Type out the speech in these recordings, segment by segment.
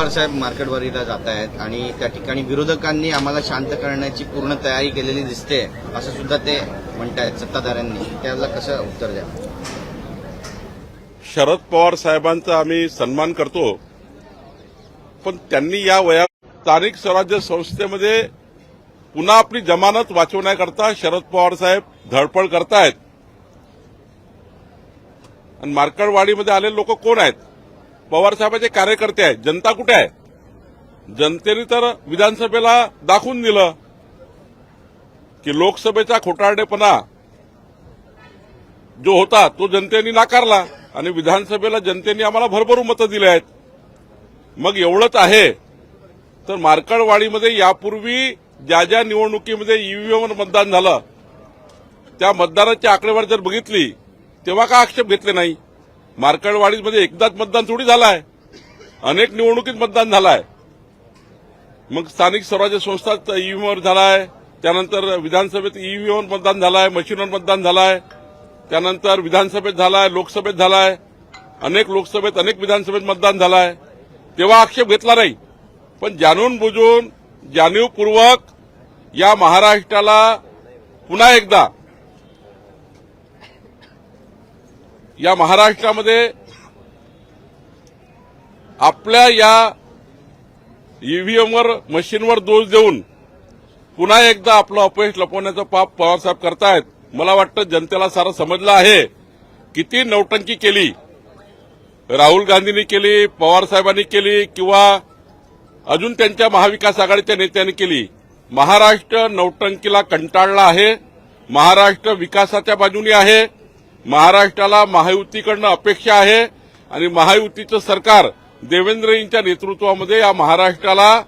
पवार साहेब मार्केटवारीला जात आहेत आणि त्या ठिकाणी विरोधकांनी आम्हाला शांत करण्याची पूर्ण तयारी केलेली दिसते असं सुद्धा ते म्हणतायत सत्ताधाऱ्यांनी. त्याला कसं उत्तर द्या? शरद पवार साहेबांचा आम्ही सन्मान करतो, पण त्यांनी या वयात स्थानिक स्वराज्य संस्थेमध्ये पुन्हा आपली जमानत वाचवण्याकरता शरद पवार साहेब धडपड करतायत. आणि मार्केटवाडीमध्ये आलेले लोक कोण आहेत? पवार साहेबांचे कार्यकर्ते आहेत. जनता कुठे आहे? जनतेने तर विधानसभेला दाखवून दिलं की लोकसभेचा खोटारडेपणा जो होता तो जनतेने नाकारला आणि विधानसभेला जनतेने आम्हाला भरभरून मतं दिली आहेत. मग एवढंच आहे तर मार्केटवाडीमध्ये यापूर्वी ज्या ज्या निवडणुकीमध्ये ईव्हीएमवर मतदान झालं त्या मतदानाची आकडेवारी जर बघितली तेव्हा का आक्षेप घेतले नाही? मार्केटवाडीमध्ये एकदाच मतदान थोडी झालं आहे, अनेक निवडणुकीत मतदान झालं आहे. मग स्थानिक स्वराज्य संस्थात ईव्हीएमवर झाला आहे, त्यानंतर विधानसभेत ईव्हीएमवर मतदान झालं आहे, मशीनवर मतदान झालं आहे, त्यानंतर विधानसभेत झालं आहे, लोकसभेत झालं आहे, अनेक लोकसभेत अनेक विधानसभेत मतदान झालं आहे. तेव्हा आक्षेप घेतला नाही. पण जाणून बुजून जाणीवपूर्वक या महाराष्ट्राला पुन्हा एकदा या महाराष्ट्रामध्ये आपल्या या ईव्हीएमवर मशीनवर दोष देऊन पुन्हा एकदा आपलं अपयश लपवण्याचं पाप पवारसाहेब करतायत. मला वाटतं जनतेला सारं समजलं आहे. किती नौटंकी केली राहुल गांधींनी केली, पवारसाहेबांनी केली किंवा अजून त्यांच्या महाविकास आघाडीच्या नेत्यांनी केली. महाराष्ट्र नौटंकीला कंटाळला आहे. महाराष्ट्र विकासाच्या बाजूने आहे. महाराष्ट्राला महायुतीकडनं अपेक्षा आहे आणि महायुतीचं सरकार देवेंद्रजींच्या नेतृत्वामध्ये या महाराष्ट्राला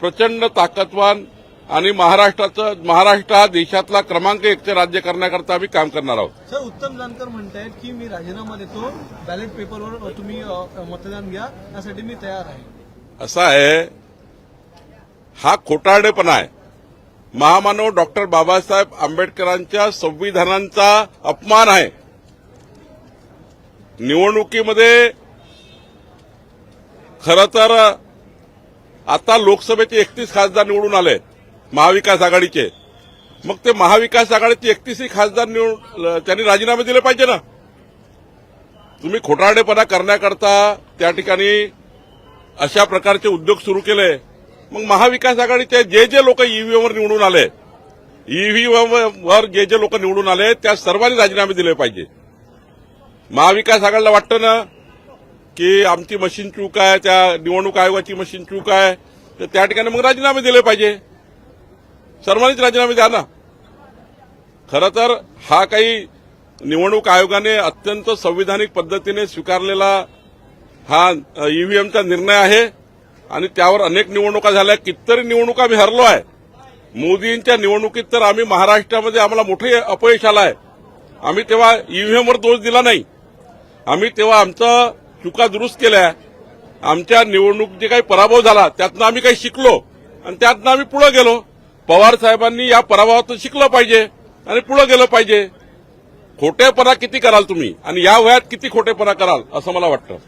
प्रचंड ताकदवान आणि महाराष्ट्र हा देशातला क्रमांक 1चे राज्य करण्याकरता आम्ही काम करणार आहोत. सर, उत्तम जानकर म्हणतायत की मी राजीनामा देतो, बॅलेट पेपरवर तुम्ही मतदान घ्या, यासाठी मी तयार आहे. असं आहे, हा खोटारडेपणा आहे. महामानव डॉक्टर बाबासाहेब आंबेडकरांच्या संविधानाचा अपमान आहे. निवडणुकीमध्ये खरं तर आता लोकसभेचे 31 खासदार निवडून आले महाविकास आघाडीचे. मग ते महाविकास आघाडीचे 31 खासदार त्यांनी राजीनामे दिले पाहिजे ना. तुम्ही खोटारडेपणा करण्याकरता त्या ठिकाणी अशा प्रकारचे उद्योग सुरू केले. मग महाविकास आघाडीचे जे जे लोक ईव्हीएमवर निवडून आले, ईव्हीएमवर जे जे लोक निवडून आले त्या सर्वांनी राजीनामे दिले पाहिजे. महाविकास आघाडीला वाटतं ना की आमची मशीन चूक आहे, त्या निवडणूक आयोगाची मशीन चूक आहे, तर त्या ठिकाणी मग राजीनामे दिले पाहिजे. सर्वांनीच राजीनामे द्या ना. खरं तर हा काही निवडणूक आयोगाने अत्यंत संविधानिक पद्धतीने स्वीकारलेला हा ईव्हीएमचा निर्णय आहे आणि त्यावर अनेक निवडणुका झाल्या. कितीतरी निवडणुका आम्ही हरलो आहे. मोदींच्या निवडणुकीत तर आम्ही महाराष्ट्रामध्ये आम्हाला मोठे अपयश आलं आहे. आम्ही तेव्हा ईव्हीएमवर दोष दिला नाही. आम्ही तेव्हा आमचं चुका दुरुस्त केल्या. आमच्या निवडणूक जे काही पराभव झाला त्यातनं आम्ही काही शिकलो आणि त्यातनं आम्ही पुढे गेलो. पवार साहेबांनी या पराभवातून शिकलं पाहिजे आणि पुढे गेलं पाहिजे. खोटेपणा किती कराल तुम्ही आणि या वयात किती खोटेपणा कराल असं मला वाटतं.